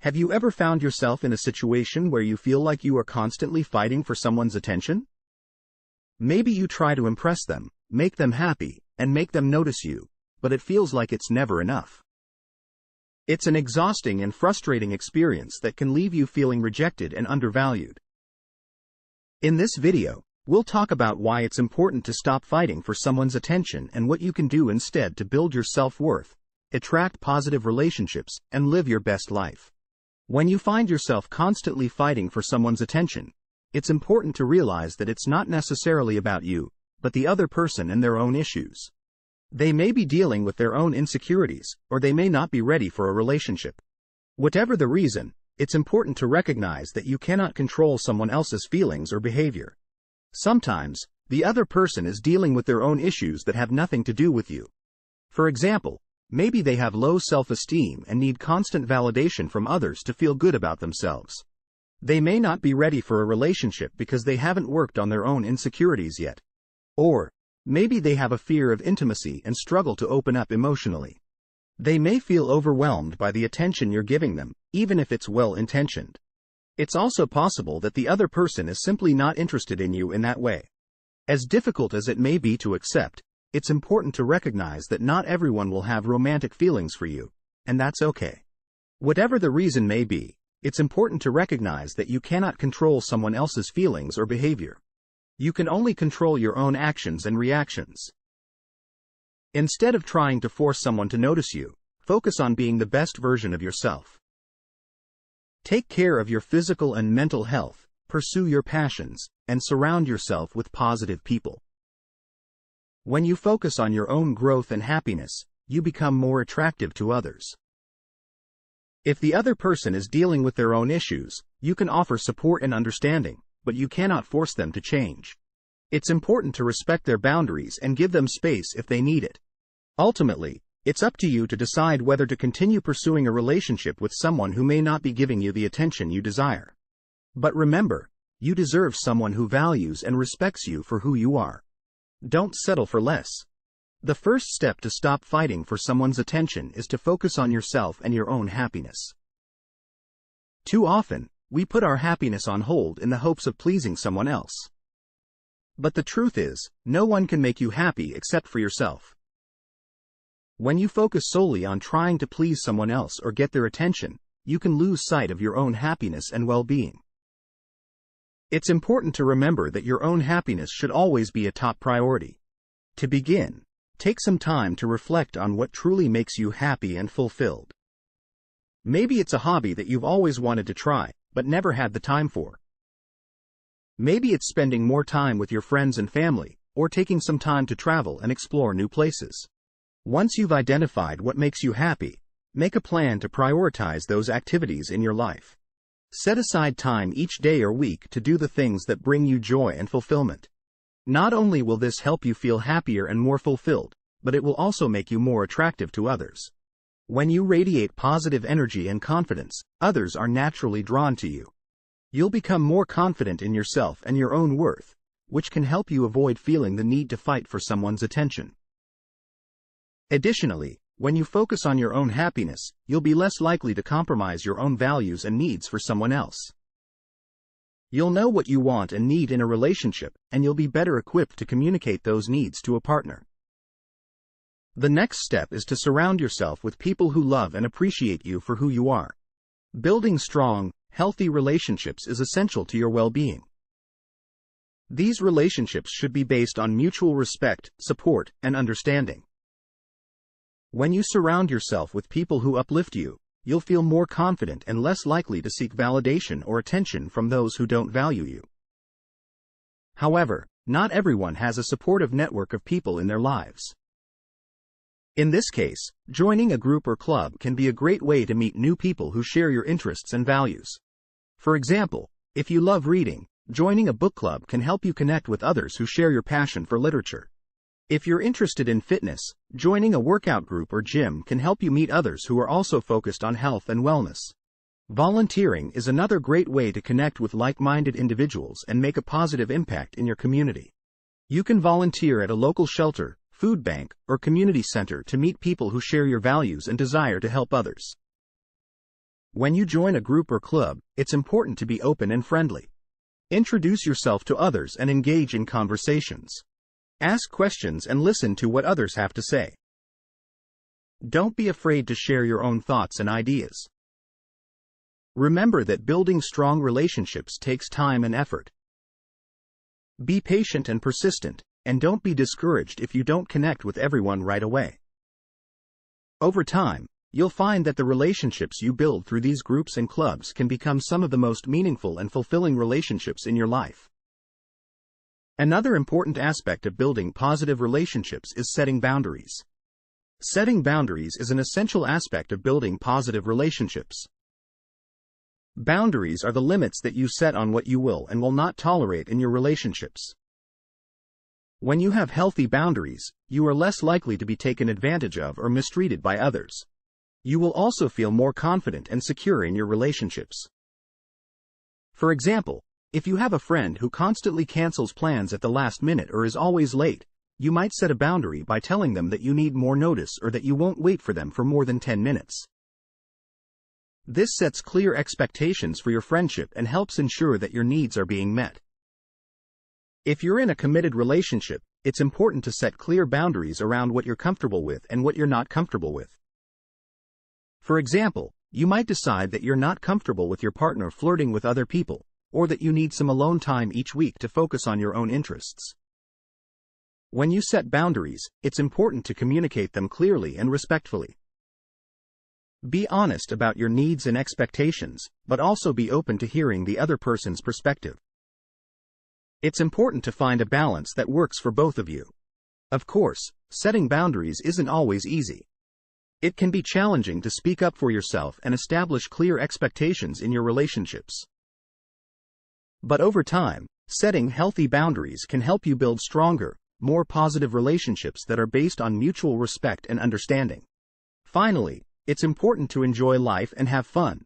Have you ever found yourself in a situation where you feel like you are constantly fighting for someone's attention? Maybe you try to impress them, make them happy, and make them notice you, but it feels like it's never enough. It's an exhausting and frustrating experience that can leave you feeling rejected and undervalued. In this video, we'll talk about why it's important to stop fighting for someone's attention and what you can do instead to build your self-worth, attract positive relationships, and live your best life. When you find yourself constantly fighting for someone's attention, it's important to realize that it's not necessarily about you, but the other person and their own issues. They may be dealing with their own insecurities, or they may not be ready for a relationship. Whatever the reason, it's important to recognize that you cannot control someone else's feelings or behavior. Sometimes, the other person is dealing with their own issues that have nothing to do with you. For example, maybe they have low self-esteem and need constant validation from others to feel good about themselves. They may not be ready for a relationship because they haven't worked on their own insecurities yet. Or, maybe they have a fear of intimacy and struggle to open up emotionally. They may feel overwhelmed by the attention you're giving them, even if it's well-intentioned. It's also possible that the other person is simply not interested in you in that way. As difficult as it may be to accept, it's important to recognize that not everyone will have romantic feelings for you, and that's okay. Whatever the reason may be, it's important to recognize that you cannot control someone else's feelings or behavior. You can only control your own actions and reactions. Instead of trying to force someone to notice you, focus on being the best version of yourself. Take care of your physical and mental health, pursue your passions, and surround yourself with positive people. When you focus on your own growth and happiness, you become more attractive to others. If the other person is dealing with their own issues, you can offer support and understanding, but you cannot force them to change. It's important to respect their boundaries and give them space if they need it. Ultimately, it's up to you to decide whether to continue pursuing a relationship with someone who may not be giving you the attention you desire. But remember, you deserve someone who values and respects you for who you are. Don't settle for less. The first step to stop fighting for someone's attention is to focus on yourself and your own happiness. Too often, we put our happiness on hold in the hopes of pleasing someone else. But the truth is, no one can make you happy except for yourself. When you focus solely on trying to please someone else or get their attention, you can lose sight of your own happiness and well-being. It's important to remember that your own happiness should always be a top priority. To begin, take some time to reflect on what truly makes you happy and fulfilled. Maybe it's a hobby that you've always wanted to try, but never had the time for. Maybe it's spending more time with your friends and family, or taking some time to travel and explore new places. Once you've identified what makes you happy, make a plan to prioritize those activities in your life. Set aside time each day or week to do the things that bring you joy and fulfillment. Not only will this help you feel happier and more fulfilled, but it will also make you more attractive to others. When you radiate positive energy and confidence, others are naturally drawn to you. You'll become more confident in yourself and your own worth, which can help you avoid feeling the need to fight for someone's attention. Additionally, when you focus on your own happiness, you'll be less likely to compromise your own values and needs for someone else. You'll know what you want and need in a relationship, and you'll be better equipped to communicate those needs to a partner. The next step is to surround yourself with people who love and appreciate you for who you are. Building strong, healthy relationships is essential to your well-being. These relationships should be based on mutual respect, support, and understanding. When you surround yourself with people who uplift you, you'll feel more confident and less likely to seek validation or attention from those who don't value you. However, not everyone has a supportive network of people in their lives. In this case, joining a group or club can be a great way to meet new people who share your interests and values. For example, if you love reading, joining a book club can help you connect with others who share your passion for literature. If you're interested in fitness, joining a workout group or gym can help you meet others who are also focused on health and wellness. Volunteering is another great way to connect with like-minded individuals and make a positive impact in your community. You can volunteer at a local shelter, food bank, or community center to meet people who share your values and desire to help others. When you join a group or club, it's important to be open and friendly. Introduce yourself to others and engage in conversations. Ask questions and listen to what others have to say. Don't be afraid to share your own thoughts and ideas. Remember that building strong relationships takes time and effort. Be patient and persistent, and don't be discouraged if you don't connect with everyone right away. Over time, you'll find that the relationships you build through these groups and clubs can become some of the most meaningful and fulfilling relationships in your life. Another important aspect of building positive relationships is setting boundaries. Setting boundaries is an essential aspect of building positive relationships. Boundaries are the limits that you set on what you will and will not tolerate in your relationships. When you have healthy boundaries, you are less likely to be taken advantage of or mistreated by others. You will also feel more confident and secure in your relationships. For example, if you have a friend who constantly cancels plans at the last minute or is always late, you might set a boundary by telling them that you need more notice or that you won't wait for them for more than 10 minutes. This sets clear expectations for your friendship and helps ensure that your needs are being met. If you're in a committed relationship, it's important to set clear boundaries around what you're comfortable with and what you're not comfortable with. For example, you might decide that you're not comfortable with your partner flirting with other people, or that you need some alone time each week to focus on your own interests. When you set boundaries, it's important to communicate them clearly and respectfully. Be honest about your needs and expectations, but also be open to hearing the other person's perspective. It's important to find a balance that works for both of you. Of course, setting boundaries isn't always easy. It can be challenging to speak up for yourself and establish clear expectations in your relationships. But over time, setting healthy boundaries can help you build stronger, more positive relationships that are based on mutual respect and understanding. Finally, it's important to enjoy life and have fun.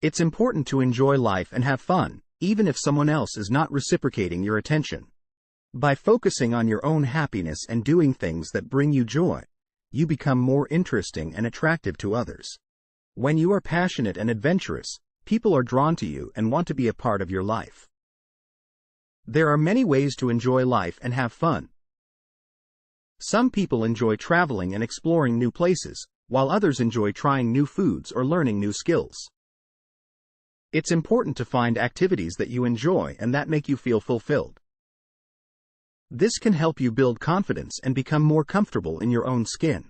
It's important to enjoy life and have fun, even if someone else is not reciprocating your attention. By focusing on your own happiness and doing things that bring you joy, you become more interesting and attractive to others. When you are passionate and adventurous, people are drawn to you and want to be a part of your life. There are many ways to enjoy life and have fun. Some people enjoy traveling and exploring new places, while others enjoy trying new foods or learning new skills. It's important to find activities that you enjoy and that make you feel fulfilled. This can help you build confidence and become more comfortable in your own skin.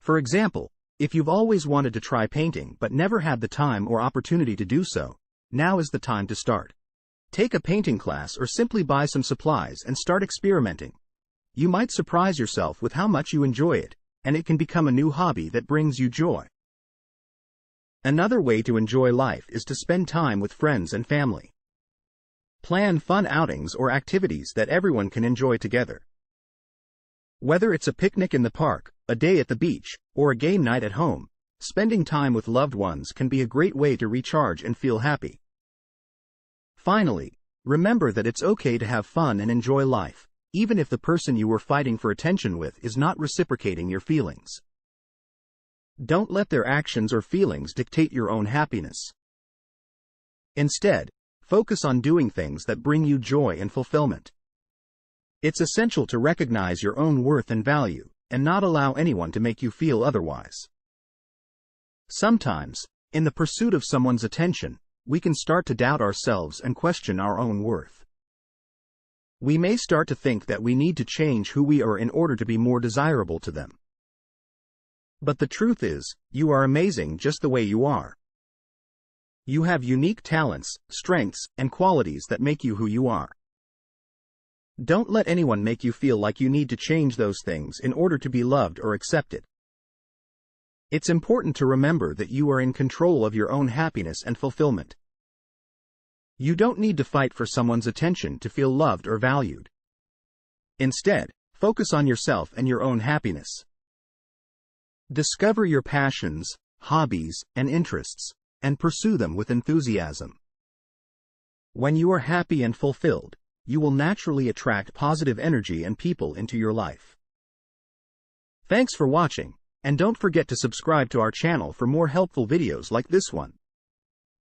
For example, if you've always wanted to try painting but never had the time or opportunity to do so, now is the time to start. Take a painting class or simply buy some supplies and start experimenting. You might surprise yourself with how much you enjoy it, and it can become a new hobby that brings you joy. Another way to enjoy life is to spend time with friends and family. Plan fun outings or activities that everyone can enjoy together. Whether it's a picnic in the park, a day at the beach, or a game night at home, spending time with loved ones can be a great way to recharge and feel happy. Finally, remember that it's okay to have fun and enjoy life, even if the person you were fighting for attention with is not reciprocating your feelings. Don't let their actions or feelings dictate your own happiness. Instead, focus on doing things that bring you joy and fulfillment. It's essential to recognize your own worth and value, and not allow anyone to make you feel otherwise. Sometimes, in the pursuit of someone's attention, we can start to doubt ourselves and question our own worth. We may start to think that we need to change who we are in order to be more desirable to them. But the truth is, you are amazing just the way you are. You have unique talents, strengths, and qualities that make you who you are. Don't let anyone make you feel like you need to change those things in order to be loved or accepted. It's important to remember that you are in control of your own happiness and fulfillment. You don't need to fight for someone's attention to feel loved or valued. Instead, focus on yourself and your own happiness. Discover your passions, hobbies, and interests, and pursue them with enthusiasm. When you are happy and fulfilled, you will naturally attract positive energy and people into your life. Thanks for watching. And don't forget to subscribe to our channel for more helpful videos like this one.